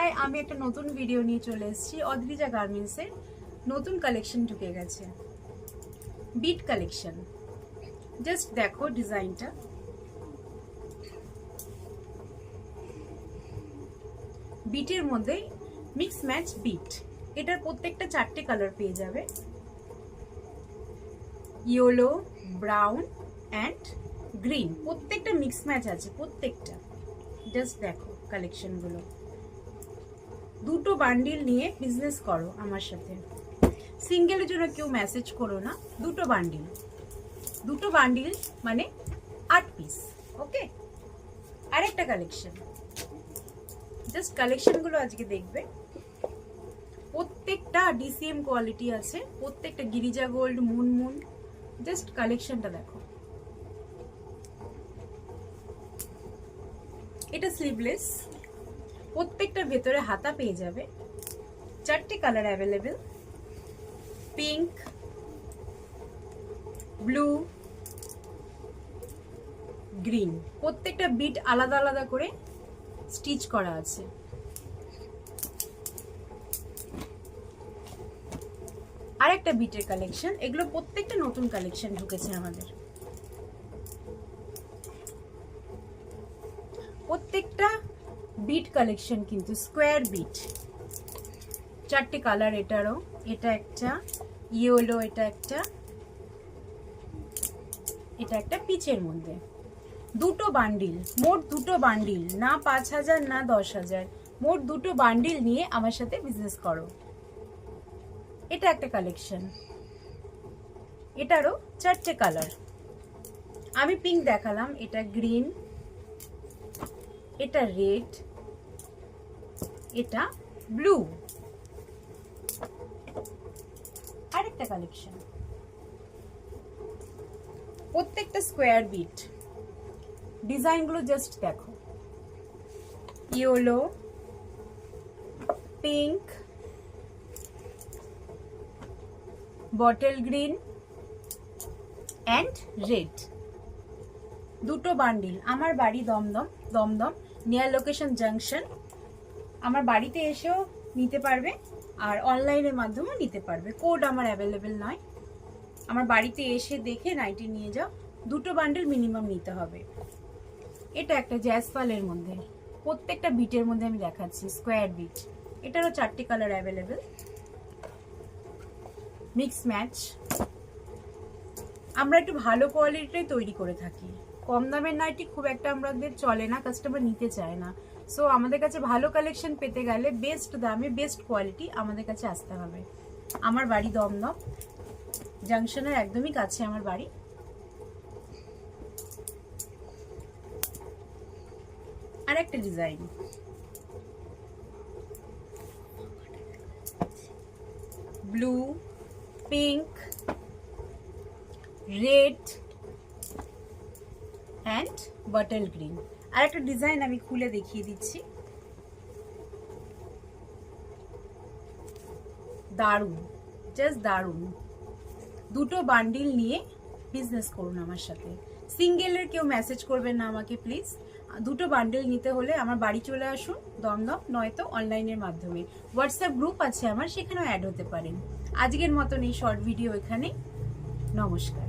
High, আমি একটা নতুন ভিডিও নিয়ে চলে এসেছি। অদ্রিজা গার্মেন্টসের নতুন কালেকশন ঢুকে গেছে, বিট কালেকশন। জাস্ট দেখো ডিজাইনটা, বিটের মধ্যে মিক্স ম্যাচ বিট। এটার প্রত্যেকটা 4টে কালার পেয়ে যাবে, ইয়েলো, ব্রাউন অ্যান্ড গ্রিন। প্রত্যেকটা মিক্স ম্যাচ আছে, প্রত্যেকটা। জাস্ট দেখো কালেকশনগুলো। দুটো বান্ডিল নিয়ে বিজনেস করো আমার সাথে। সিঙ্গেলের জন্য কেউ মেসেজ করো না, দুটো বান্ডিল। দুটো বান্ডিল মানে 8 পিস। ওকে, আরেকটা কালেকশন। জাস্ট কালেকশনগুলো আজকে দেখবে। প্রত্যেকটা ডিসিএম কোয়ালিটি আছে, প্রত্যেকটা গিরিজা গোল্ড, মুন। জাস্ট কালেকশনটা দেখো। এটা স্লিভলেস, প্রত্যেকটা ভেতরে হাতা পেয়ে যাবে। 4টে colour available, pink, blue, green. প্রত্যেকটা বিট আলাদা আলাদা করে স্টিচ করা আছে। আরেকটা বিটের কালেকশন। এগুলো প্রত্যেকটা নতুন কালেকশন ঢুকেছে আমাদের। প্রত্যেকটা বিট কালেকশন কিন্তু স্কোয়ার বিট। 4টে কালার এটারও। এটা একটা ইয়েলো, এটা একটা পিচের মধ্যে। দুটো বান্ডিল, মোট দুটো বান্ডিল, না 5000 না 10,000, মোট দুটো বান্ডিল নিয়ে আমার সাথে বিজনেস করো। এটা একটা কালেকশন, এটারও 4টে কালার। আমি পিঙ্ক দেখালাম, এটা গ্রিন, এটা রেড, এটা ব্লু। আরেকটা কালেকশন, প্রত্যেকটা স্কোয়ার বিট। ডিজাইনগুলো জাস্ট দেখো, yellow, pink, bottle green and red. দুটো বান্ডিল। আমার বাড়ি দমদম নিয়ার লোকেশন জাংশন। আমার বাড়িতে এসেও নিতে পারবে আর অনলাইনের মাধ্যমেও নিতে পারবে। কোড আমার অ্যাভেলেবেল নয়। আমার বাড়িতে এসে দেখে নাইটি নিয়ে যাও। দুটো বান্ডিল মিনিমাম নিতে হবে। এটা একটা জ্যাসপালের মধ্যে, প্রত্যেকটা বিটের মধ্যে আমি দেখাচ্ছি স্কোয়ার বিট। এটারও 4টে কালার অ্যাভেলেবেল, মিক্স ম্যাচ। আমরা একটু ভালো কোয়ালিটিটাই তৈরি করে থাকি। কম দামের নাইটি খুব একটা আমাদের চলে না, কাস্টমার নিতে চায় না। সো আমাদের কাছে ভালো কালেকশন পেতে গেলে বেস্ট দামে বেস্ট কোয়ালিটি আমাদের কাছে আসতে হবে। আমার বাড়ি দমদম জাংশনের একদমই কাছে আমার বাড়ি। আর একটা design, blue, pink, red and bottle green. আর একটা ডিজাইন আমি খুলে দেখিয়ে দিচ্ছি। দারুণ, জাস্ট দারুণ। দুটো বান্ডিল নিয়ে বিজনেস করুন আমার সাথে। সিঙ্গেলের কেউ মেসেজ করবেন না আমাকে প্লিজ। দুটো বান্ডিল নিতে হলে আমার বাড়ি চলে আসুন দমদম, নয়তো অনলাইনের মাধ্যমে। হোয়াটসঅ্যাপ গ্রুপ আছে আমার, সেখানেও অ্যাড হতে পারেন। আজকের মতন এই শর্ট ভিডিও এখানে। নমস্কার।